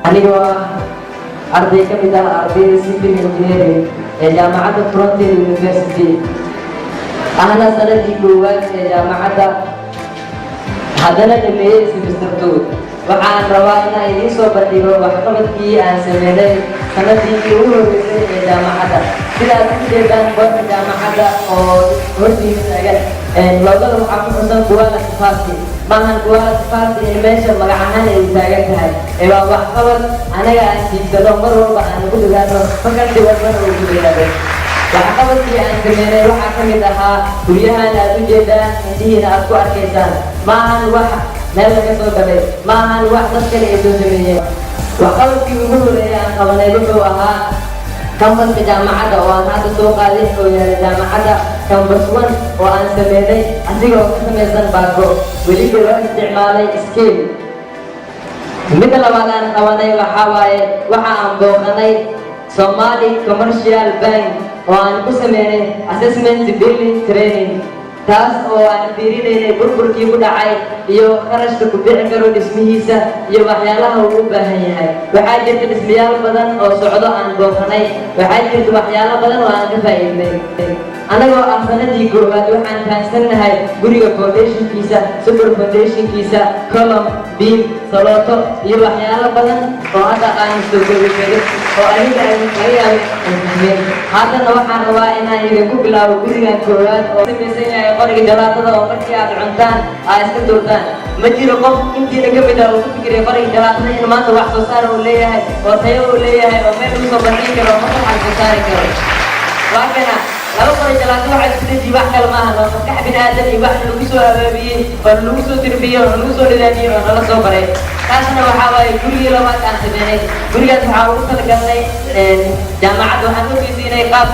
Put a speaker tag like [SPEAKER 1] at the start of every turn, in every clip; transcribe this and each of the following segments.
[SPEAKER 1] أنا أرضي كمدة أرضي civil engineering جامعة فرونتير يونيفرسيتي. أنا سنتي جوات جامعة هذا اللي سمستر 2 وعن رواينا إليسو بديرو وحكمتي أن سميني سنتي جوات جامعة كلا تجد أن بر جامعة أو هرتي سجل لو ده محمد حسن قوالة فاسي maahan kuwa faarti meesha magacahan ay taagantahay ee waa wax qabad anaga aan siibsado mar walba aan ugu dhigaano fakan diwan ugu dhigaado wax qabadkii aan sameeyay waxa kamid ahaa guryahan aad u jeedaan intiina aad ku arkaysaan maahan wax meel laga soo galay maahan wax dad kale ay soo sameeyeen wax qabadkii ugu horeeyay aan qabanay wuxuu ahaa campus jaamacada oo aan hadda soo qaaday oo yahay jaamacada campus 1 oo aan sameeyay asigoo ka sameeysan baago weli loo isticmaalay scale mid labaad aan qabanay waxa waaye waxa aan booqanay Somali Commercial Bank oo aan ku sameeyay assessment building training taas oo aan fiirinay burburkii ku dhacay iyo qarashka ku bixi karo dhismihiisa iyo waxyaalaha uu u baahan yahay waxaa jirta dhismayaal badan oo socdo aan booqanay waxaa jirta waxyaalo badan oo aan ka faa'iidnay anagoo ah sanadii koowaad waxaan fahansanahay guriga foundationkiisa super foundationkiisa column beam salooto iyo waxyaalo badan oo hadda aan soo koobi oo aniga aan laga yaabay haddana waxaan rabaa inaan idinku bilaabo gurigan koowaad oo samaysan yahay qoriga jalaatada oo markii aad cuntaan aad iska doortaan ma jiro qof intiina ka mid ah oo ku fikiray qoriga jalaatada in maanta wax soo saar uu leeyahay oo tayo uu leeyahay oo meel lagu soo bandhigi karo oo maskax soo saari karo waa kana laba qori jalaato waxay isku leeyihiin wax kale maaha oo maskax bini'aadan iyo wax lagu soo abaabiyey oo lagu soo tarbiyey oo lagu soo nidaamiyey oo nala soo baray taasna waxaa waaye gurigii labaad aan sameynay gurigaas waxaa ugu talagalnay jaamacadda waxaan u fiirsinay qaab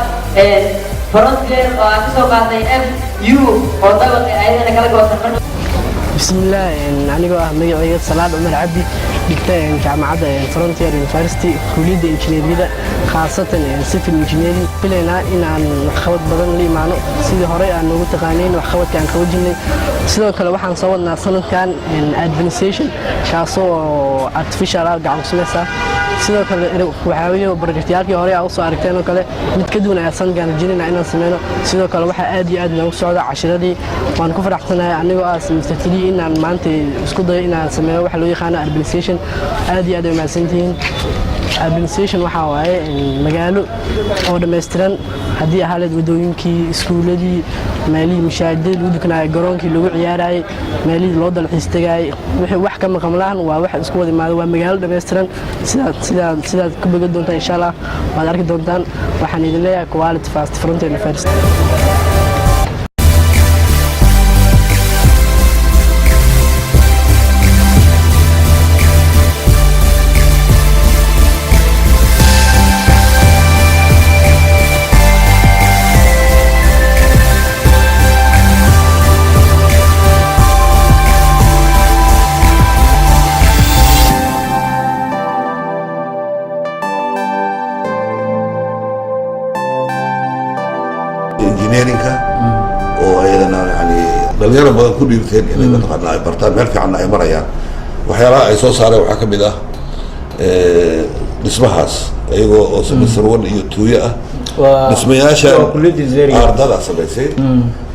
[SPEAKER 1] frontier oo aan kasoo qaadnay FU oo dabaqi ayadana kala goosan
[SPEAKER 2] بسم الله أنا مجموعة صلاة عمر عبدي دكتور جامعة فرونتير يونيفرسيتي كلية إنجنيرية خاصة سيفل إنجنيري بلينا إن عن خوات بدن لي معنا سيد هراء أنه متقانين وخوات كان خوجني سيد كل واحد صورنا صنع كان administration كاسو artificial قاعد مسمسا sidoo kale waxaawiyo barnaamijyadii hore aan soo aragteen oo kale mid ka duwan aysan gaan jirin inaan sameeyno sidoo kale waxa aad iyo aad noogu socda cashiradii waan ku faraxsanahay anigoo ah mustaqbalkii inaan maanta isku dayo inaan sameeyo waxa loo yaqaan urbanization aad iyo aad u maasantiin urbanization waxa waaye magaalo oo dhameystiran haddii ahaalad wadooyinkii iskuuladii meelihii mashaajidada lagu dukanaayo garoonkii lagu ciyaarayay meelihii loo dalxiis tagayay wixii wax ka maqan lahan waa wax isku wada imaado waa magaalo dhameystiran sidaad ku bogan doontaan insha Allah waad arki doontaan waxaan idin leeyahay quality fast frontier first
[SPEAKER 3] dhalinyaro badan ku dhiibteen inay mataqaanaa ay bartaan meel fiican ay marayaan waxyaalaha ay soo saareen waxaa ka mid ah dhismahaas iyagoo oo semester 1 iyo 2 ah dhismayaasha ardada samaysay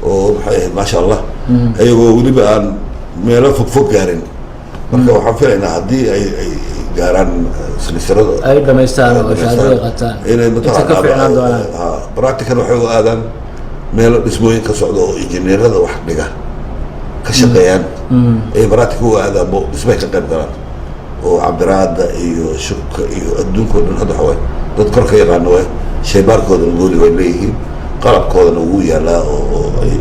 [SPEAKER 3] oo maxay ahayd maasha Allah iyagoo weliba aan meelo fog gaarin marka waxaan filaynaa haddii ay gaaraan semesterada
[SPEAKER 4] ay dhameystaan oo shahaadada qaataan
[SPEAKER 3] inay mataqaanaa practical waxay u aadaan meelo dhismooyin ka socdo oo injineerada wax dhiga ka shaqeeyaan ay practical u aadaan dhismay ka qayb galaan oo cabiraada iyo shubka iyo adduunka dhan hadda waxa dad kor ka yaqaan way shaybaarkooda gooli way leeyihiin qalabkoodana ugu yaalaa oo ay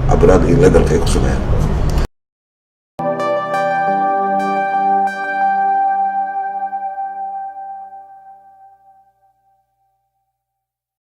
[SPEAKER 3] cabiraada iyo levelka ay ku sameeyaan